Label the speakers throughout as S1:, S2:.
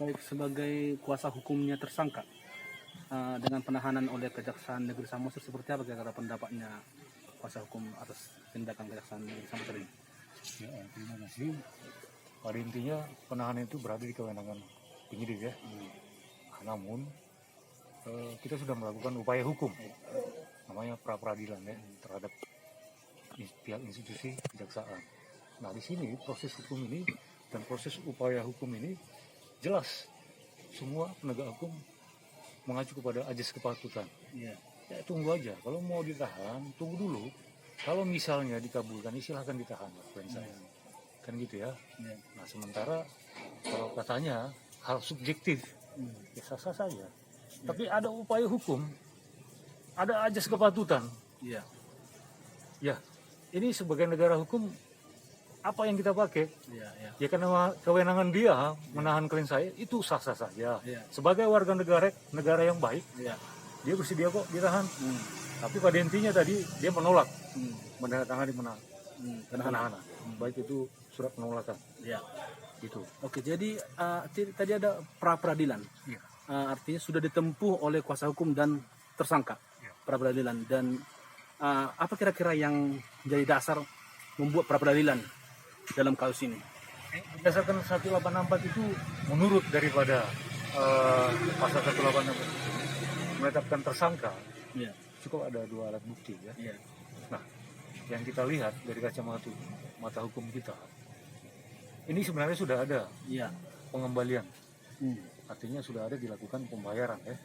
S1: Baik, sebagai kuasa hukumnya tersangka dengan penahanan oleh Kejaksaan Negeri Samosir, seperti apa kira-kira pendapatnya kuasa hukum atas tindakan Kejaksaan Negeri Samosir ini?
S2: Ya, terima kasih. Pada intinya penahanan itu berada di kewenangan penyidik ya. Namun kita sudah melakukan upaya hukum, namanya pra peradilan ya, terhadap pihak institusi kejaksaan. Nah di sini proses hukum ini dan proses upaya hukum ini jelas semua penegak hukum mengacu kepada ajas kepatutan.
S1: Iya.
S2: Ya tunggu aja. Kalau mau ditahan, tunggu dulu. Kalau misalnya dikabulkan, silahkan ditahan, poin saya. Kan gitu ya.
S1: Iya.
S2: Nah sementara kalau katanya hal subjektif, ya sah-sah saja. Tapi ada upaya hukum, ada ajas kepatutan.
S1: Iya.
S2: Ya, ini sebagai negara hukum, apa yang kita pakai?
S1: Iya. Iya.
S2: Ya karena kewenangan dia menahan klien saya, itu sah-sah saja.
S1: Iya.
S2: Sebagai warga negara yang baik,
S1: Iya.
S2: dia bersedia kok ditahan. Tapi pada intinya tadi dia menolak menandatangani penahanan. Baik itu surat penolakan.
S1: Iya.
S2: Gitu.
S1: Oke, jadi tadi ada pra peradilan.
S2: Iya.
S1: Artinya sudah ditempuh oleh kuasa hukum dan tersangka.
S2: Iya.
S1: Pra peradilan, dan apa kira-kira yang jadi dasar membuat pra peradilan dalam kasus ini?
S2: Berdasarkan 184 itu menurut daripada pasal 184 itu menetapkan tersangka,
S1: Iya.
S2: cukup ada 2 alat bukti ya.
S1: Iya.
S2: Nah, yang kita lihat dari kacamata mata hukum kita, ini sebenarnya sudah ada
S1: Iya.
S2: pengembalian. Artinya sudah ada dilakukan pembayaran ya,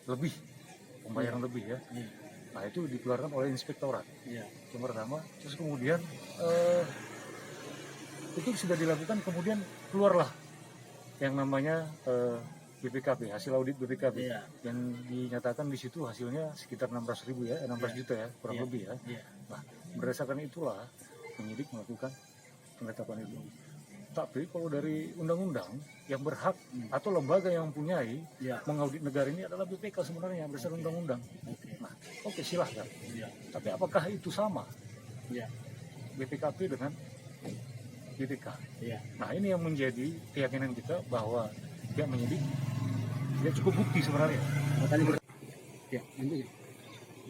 S2: lebih pembayaran lebih ya.
S1: Iya.
S2: Nah itu dikeluarkan oleh inspektorat.
S1: Iya.
S2: Yang pertama, terus kemudian itu sudah dilakukan, kemudian keluarlah yang namanya BPKB, hasil audit BPKB,
S1: Iya.
S2: yang dinyatakan di situ hasilnya sekitar 16.000 ya, 16 juta ya, kurang
S1: Iya.
S2: lebih ya.
S1: Iya.
S2: Nah, berdasarkan itulah penyidik melakukan penetapan itu. Tapi kalau dari undang-undang yang berhak atau lembaga yang mempunyai
S1: Iya.
S2: mengaudit negara ini adalah BPK sebenarnya berdasarkan undang-undang.
S1: Oke.
S2: Nah, oke silahkan.
S1: Iya.
S2: Tapi apakah itu sama
S1: Iya.
S2: BPKP dengan BPK?
S1: Iya.
S2: Nah ini yang menjadi keyakinan kita bahwa pihak penyidik tidak cukup bukti sebenarnya.
S1: Tadi ya, lanjut ya.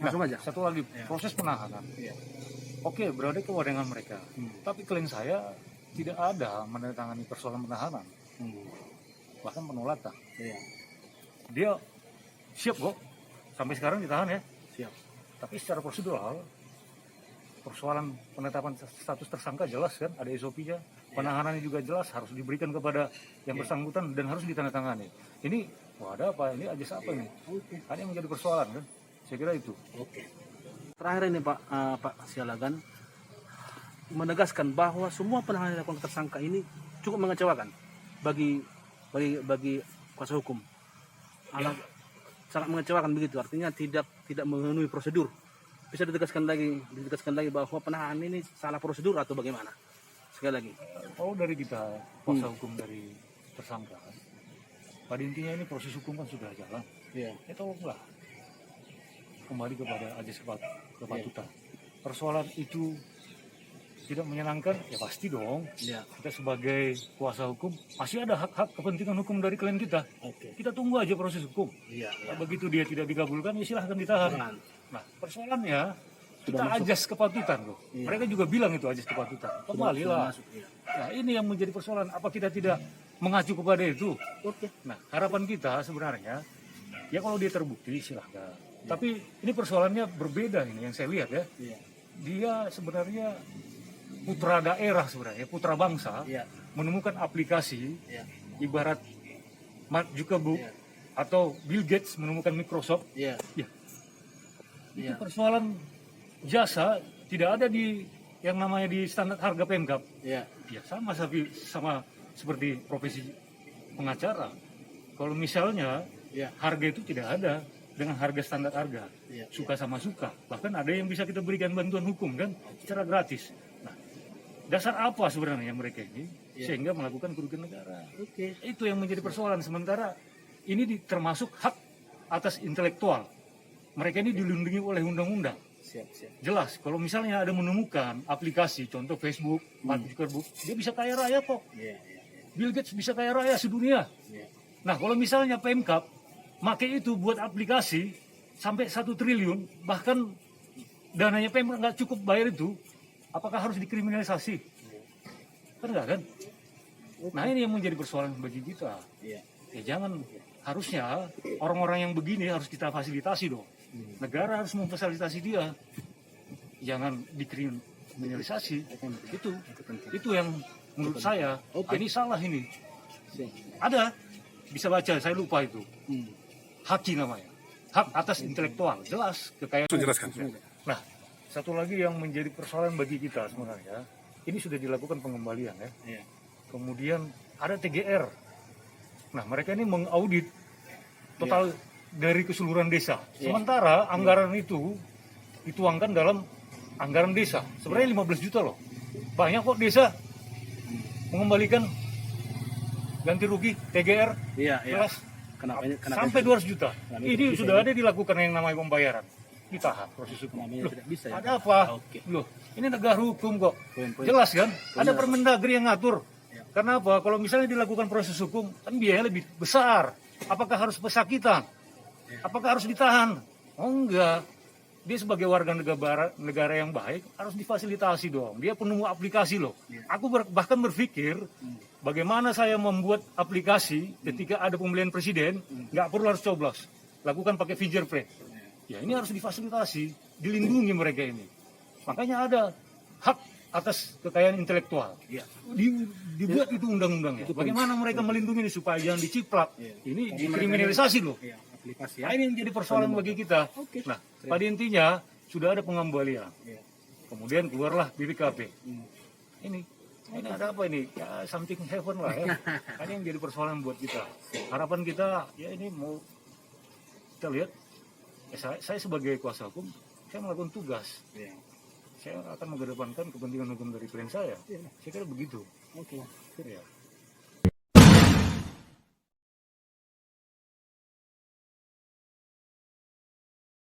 S1: Langsung aja.
S2: Satu lagi,
S1: Ya.
S2: proses penahanan.
S1: Iya.
S2: Oke, berada ke kewenangan mereka. Tapi klien saya tidak ada menandatangani persoalan penahanan, bahkan penolakan.
S1: Iya.
S2: Dia siap kok, sampai sekarang ditahan ya.
S1: Siap.
S2: Tapi secara prosedural, persoalan penetapan status tersangka jelas kan, ada SOP-nya. Penahanannya juga jelas, harus diberikan kepada yang bersangkutan dan harus ditandatangani. Ini, wah ada apa? Ini ajas apa ini?
S1: Oke.
S2: Ada yang menjadi persoalan kan? Saya kira itu.
S1: Oke. Terakhir ini Pak Sialagan menegaskan bahwa semua penahanan yang dilakukan tersangka ini cukup mengecewakan bagi kuasa hukum. Sangat mengecewakan begitu, artinya tidak memenuhi prosedur. Bisa ditegaskan lagi bahwa penahanan ini salah prosedur atau bagaimana? Sekali lagi.
S2: Kalau dari kita kuasa hukum dari tersangka, pada intinya ini proses hukum kan sudah jalan.
S1: Iya.
S2: Ya tolonglah kembali kepada ajas kepatutan. Persoalan itu tidak menyenangkan, ya pasti dong.
S1: Iya.
S2: Kita sebagai kuasa hukum masih ada hak-hak kepentingan hukum dari klien kita.
S1: Oke.
S2: Kita tunggu aja proses hukum.
S1: Iya.
S2: Nah, begitu dia tidak dikabulkan, ya silahkan ditahan.
S1: Jangan.
S2: Nah, persoalannya kita
S1: Sudah masuk.
S2: ajas kepatutan loh.
S1: Iya.
S2: Mereka juga bilang itu ajas kepatutan. Kembalilah.
S1: Masuk, iya.
S2: Nah, ini yang menjadi persoalan. Apa kita tidak mengacu kepada itu?
S1: Oke.
S2: Nah, harapan kita sebenarnya, ya kalau dia terbukti silahkan. Tapi ini persoalannya berbeda ini yang saya lihat ya.
S1: Iya.
S2: Dia sebenarnya putra daerah sebenarnya, putra bangsa,
S1: Iya.
S2: menemukan aplikasi
S1: Iya.
S2: ibarat Mark Zuckerberg
S1: Iya.
S2: atau Bill Gates menemukan Microsoft.
S1: Iya.
S2: Ya, itu
S1: Iya.
S2: persoalan jasa tidak ada di yang namanya di standar harga Pemkap.
S1: Iya.
S2: Ya sama seperti profesi pengacara. Kalau misalnya
S1: Iya.
S2: harga itu tidak ada dengan harga standar harga,
S1: Iya.
S2: suka sama suka. Bahkan ada yang bisa kita berikan bantuan hukum kan secara gratis. Nah, dasar apa sebenarnya mereka ini
S1: Iya.
S2: sehingga melakukan kerugian negara?
S1: Oke.
S2: Itu yang menjadi persoalan. Sementara ini termasuk hak atas intelektual. Mereka ini dilindungi oleh undang-undang.
S1: Siap.
S2: Jelas, kalau misalnya ada menemukan aplikasi, contoh Facebook, Mark Zuckerberg, dia bisa kaya raya kok.
S1: Iya.
S2: Bill Gates bisa kaya raya sedunia.
S1: Iya.
S2: Nah, kalau misalnya Pemkab pakai itu buat aplikasi sampai 1 triliun, bahkan dananya Pemkab nggak cukup bayar itu, apakah harus dikriminalisasi? Kan enggak kan? Nah, ini yang menjadi persoalan bagi kita.
S1: Iya.
S2: Ya jangan, harusnya orang-orang yang begini harus kita fasilitasi dong. Negara harus memfasilitasi dia. Jangan dikriminalisasi. Itu yang menurut saya, ini salah ini. Ada, bisa baca, saya lupa itu. Haki namanya. Hak atas intelektual, jelas kekayaan.
S3: Jelaskan.
S2: Nah, satu lagi yang menjadi persoalan bagi kita sebenarnya, ini sudah dilakukan pengembalian ya.
S1: Iya.
S2: Kemudian ada TGR. Nah, mereka ini mengaudit total dari keseluruhan desa. Sementara anggaran itu dituangkan dalam anggaran desa. Sebenarnya 15 juta loh. Banyak kok desa mengembalikan ganti rugi TGR
S1: Iya, iya.
S2: jelas
S1: Kenapa
S2: sampai 200 juta.
S1: Kenapa
S2: Ini
S1: itu bisa
S2: sudah ada dilakukan yang namanya pembayaran. Ditahan proses hukum.
S1: Namanya
S2: Loh,
S1: tidak bisa ya?
S2: ada apa?
S1: Oke.
S2: Loh, ini negara hukum kok.
S1: Poin-poin.
S2: Jelas kan? Ada
S1: Benar.
S2: Permendagri yang ngatur.
S1: Ya.
S2: Karena apa? Kalau misalnya dilakukan proses hukum, kan biaya lebih besar. Apakah harus pesakitan? Apakah harus ditahan? Oh enggak. Dia sebagai warga negara yang baik harus difasilitasi dong. Dia penemu aplikasi loh. Aku bahkan berpikir bagaimana saya membuat aplikasi ketika ada pemilihan presiden, nggak perlu harus coblos. Lakukan pakai fingerprint. Ya ini harus difasilitasi, dilindungi mereka ini. Makanya ada hak atas kekayaan intelektual.
S1: Iya.
S2: Dibuat itu undang-undangnya. Bagaimana mereka melindungi ini supaya jangan diciplak.
S1: Iya.
S2: Ini dikriminalisasi loh.
S1: Iya, aplikasi ya.
S2: Nah, ini yang jadi persoalan bagi kita.
S1: Oke.
S2: Nah, pada intinya sudah ada pengembalian.
S1: Iya.
S2: Kemudian keluarlah BPKB. Ini ada apa ini? Ya, something heaven lah ya. Ini yang jadi persoalan buat kita. Harapan kita, ya ini mau kita lihat. Saya sebagai kuasa hukum, saya melakukan tugas.
S1: Iya.
S2: Saya akan mengedepankan kepentingan hukum dari klien saya. Saya kira begitu.
S1: Oke.
S2: Ya.